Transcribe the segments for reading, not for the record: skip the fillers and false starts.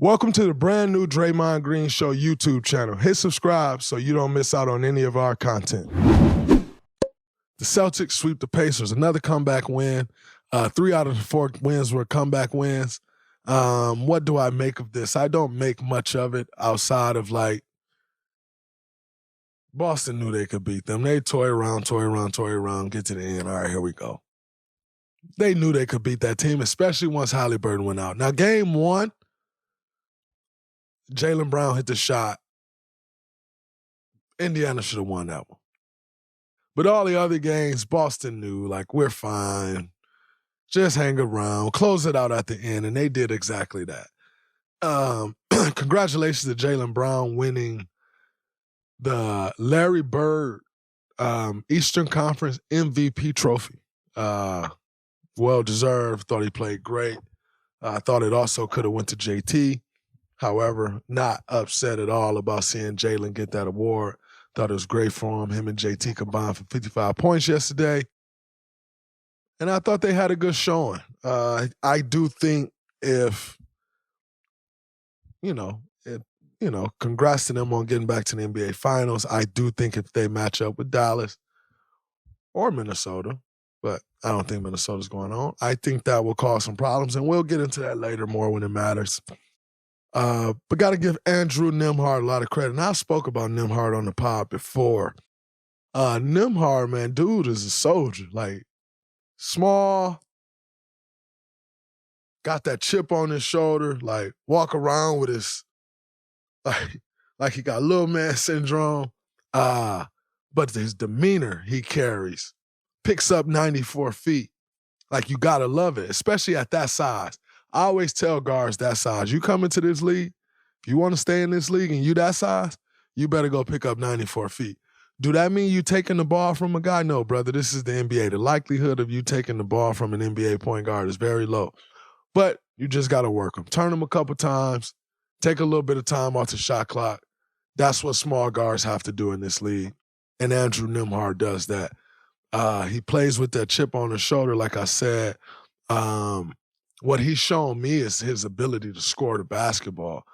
Welcome to the brand new Draymond Green Show YouTube channel. Hit subscribe so you don't miss out on any of our content. The Celtics sweep the Pacers, another comeback win. 3 out of the 4 wins were comeback wins. What do I make of this? I don't make much of it outside of Boston knew they could beat them. They toy around, get to the end. All right, here we go. They knew they could beat that team, especially once Halliburton went out. Now, game 1, Jaylen Brown hit the shot. Indiana should have won that one. But all the other games, Boston knew, we're fine. Just hang around, close it out at the end, and they did exactly that. Congratulations to Jaylen Brown winning the Larry Bird Eastern Conference MVP trophy. Well-deserved. Thought he played great. I thought it also could have went to JT. However, not upset at all about seeing Jaylen get that award. Thought it was great for him. Him and JT combined for 55 points yesterday. And I thought they had a good showing. I do think congrats to them on getting back to the NBA Finals. I do think if they match up with Dallas or Minnesota, but I don't think Minnesota's going on, I think that will cause some problems, and we'll get into that later more when it matters. But got to give Andrew Nembhard a lot of credit. And I spoke about Nembhard on the pod before. Nembhard, man, dude is a soldier. Small, got that chip on his shoulder, walk around with his, like he got little man syndrome. But his demeanor he carries, picks up 94 feet. You got to love it, especially at that size. I always tell guards that size, you come into this league, if you want to stay in this league and you that size, you better go pick up 94 feet. Do that mean you taking the ball from a guy? No, brother, this is the NBA. The likelihood of you taking the ball from an NBA point guard is very low. But you just got to work them. Turn them a couple times, take a little bit of time off the shot clock. That's what small guards have to do in this league. And Andrew Nembhard does that. He plays with that chip on his shoulder, like I said. What he's shown me is his ability to score the basketball.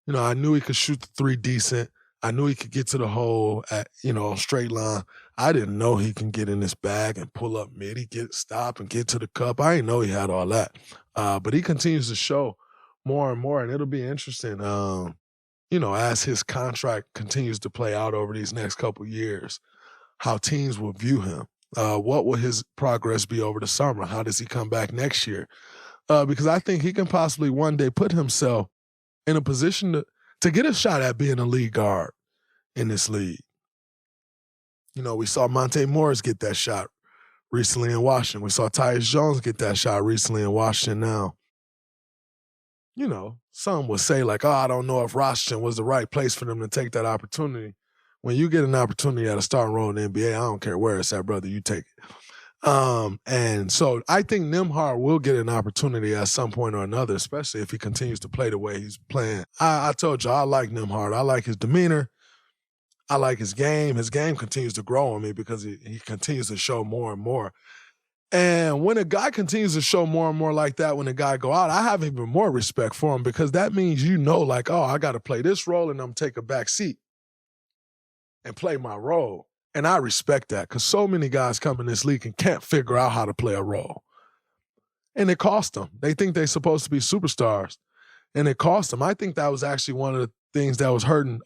I knew he could shoot the 3 decent. I knew he could get to the hole at, straight line. I didn't know he can get in this bag and pull up mid. He stop and get to the cup. I didn't know he had all that. But he continues to show more and more, and it'll be interesting, as his contract continues to play out over these next couple years, how teams will view him. What will his progress be over the summer? How does he come back next year? Because I think he can possibly one day put himself in a position to get a shot at being a lead guard in this league. We saw Monte Morris get that shot recently in Washington. We saw Tyus Jones get that shot recently in Washington now. Some would say I don't know if Washington was the right place for them to take that opportunity. When you get an opportunity at a starting role in the NBA, I don't care where it's at, brother, you take it. And so I think Nembhard will get an opportunity at some point or another, especially if he continues to play the way he's playing. I told you, I like Nembhard. I like his demeanor. I like his game. His game continues to grow on me because he continues to show more and more. And when a guy continues to show more and more like that, when a guy go out, I have even more respect for him because that means I got to play this role and I'm take a back seat and play my role. And I respect that because so many guys come in this league and can't figure out how to play a role. And it cost them. They think they're supposed to be superstars. And it cost them. I think that was actually one of the things that was hurting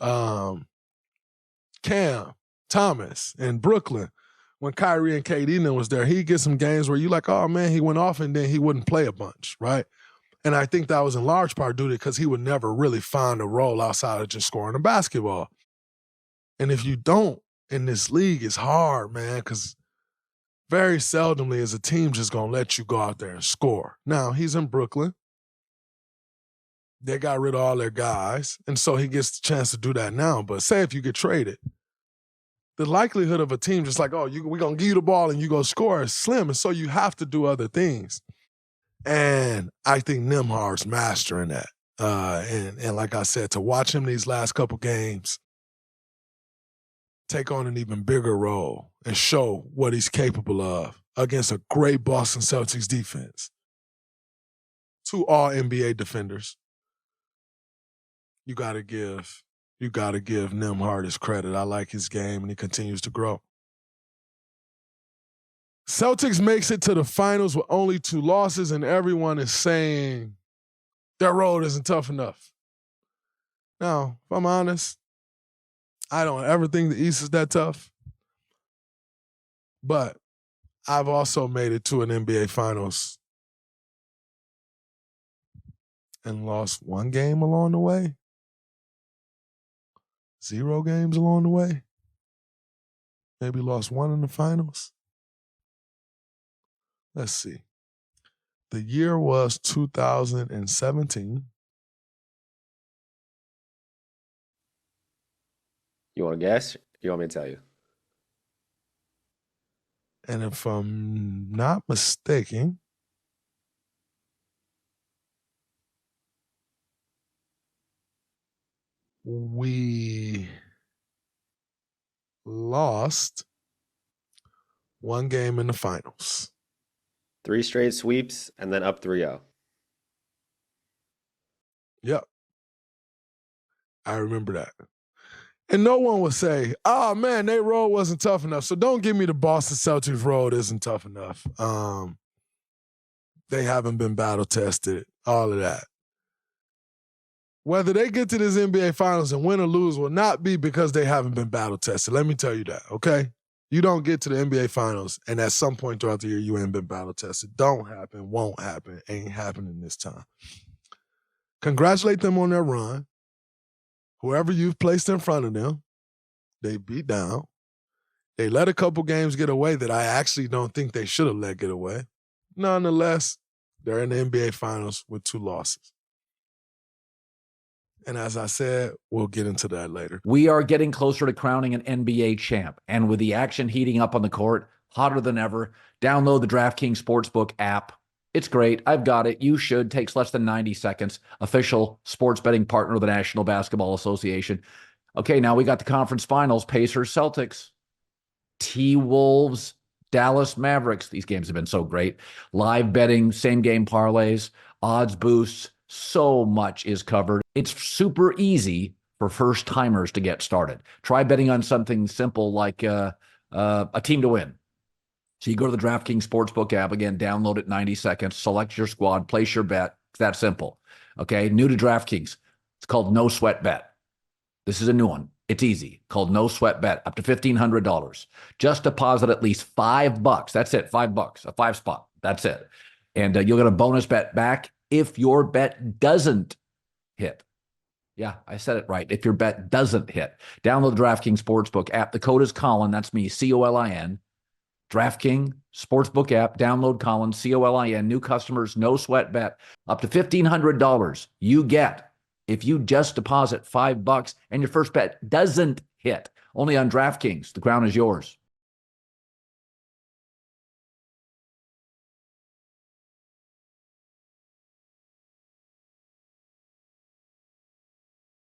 Cam Thomas in Brooklyn when Kyrie and KD was there. He'd get some games where you're oh, man, he went off and then he wouldn't play a bunch, right? And I think that was in large part due to because he would never really find a role outside of just scoring the basketball. And if you don't, in this league, it's hard, man, because very seldomly is a team just going to let you go out there and score. Now, he's in Brooklyn. They got rid of all their guys, and so he gets the chance to do that now. But say if you get traded, the likelihood of a team just we're going to give you the ball and you go score is slim, and so you have to do other things. And I think Nembhard's mastering that. And like I said, to watch him these last couple games, take on an even bigger role and show what he's capable of against a great Boston Celtics defense. 2 all-NBA defenders. you got to give Nembhard his credit. I like his game, and he continues to grow. Celtics makes it to the finals with only 2 losses, and everyone is saying their road isn't tough enough. Now, if I'm honest, I don't ever think the East is that tough. But I've also made it to an NBA Finals and lost 1 game along the way. 0 games along the way. Maybe lost 1 in the finals. Let's see. The year was 2017. You want to guess? You want me to tell you? And if I'm not mistaken, we lost 1 game in the finals. 3 straight sweeps and then up 3-0. Yep. I remember that. And no one would say, oh, man, their road wasn't tough enough. So don't give me the Boston Celtics road isn't tough enough. They haven't been battle tested, all of that. Whether they get to this NBA Finals and win or lose will not be because they haven't been battle tested. Let me tell you that, okay? You don't get to the NBA Finals and at some point throughout the year you ain't been battle tested. Don't happen, won't happen, ain't happening this time. Congratulate them on their run. Whoever you've placed in front of them, they beat down. They let a couple games get away that I actually don't think they should have let get away. Nonetheless, they're in the NBA Finals with 2 losses. And as I said, we'll get into that later. We are getting closer to crowning an NBA champ. And with the action heating up on the court, hotter than ever, download the DraftKings Sportsbook app. It's great. I've got it. You should. Takes less than 90 seconds. Official sports betting partner of the National Basketball Association. Okay, now we got the conference finals. Pacers, Celtics, T-Wolves, Dallas Mavericks. These games have been so great. Live betting, same game parlays, odds boosts. So much is covered. It's super easy for first-timers to get started. Try betting on something simple like a team to win. So you go to the DraftKings Sportsbook app, again, download it 90 seconds, select your squad, place your bet. It's that simple, okay? New to DraftKings. It's called No Sweat Bet. This is a new one. It's easy, called No Sweat Bet, up to $1,500. Just deposit at least $5. That's it, $5, a 5 spot. That's it. And you'll get a bonus bet back if your bet doesn't hit. Yeah, I said it right. If your bet doesn't hit. Download the DraftKings Sportsbook app. The code is Colin. That's me, C-O-L-I-N. DraftKings Sportsbook app. Download Colin, C-O-L-I-N. New customers, no sweat bet. Up to $1,500 you get if you just deposit $5 and your first bet doesn't hit. Only on DraftKings. The crown is yours.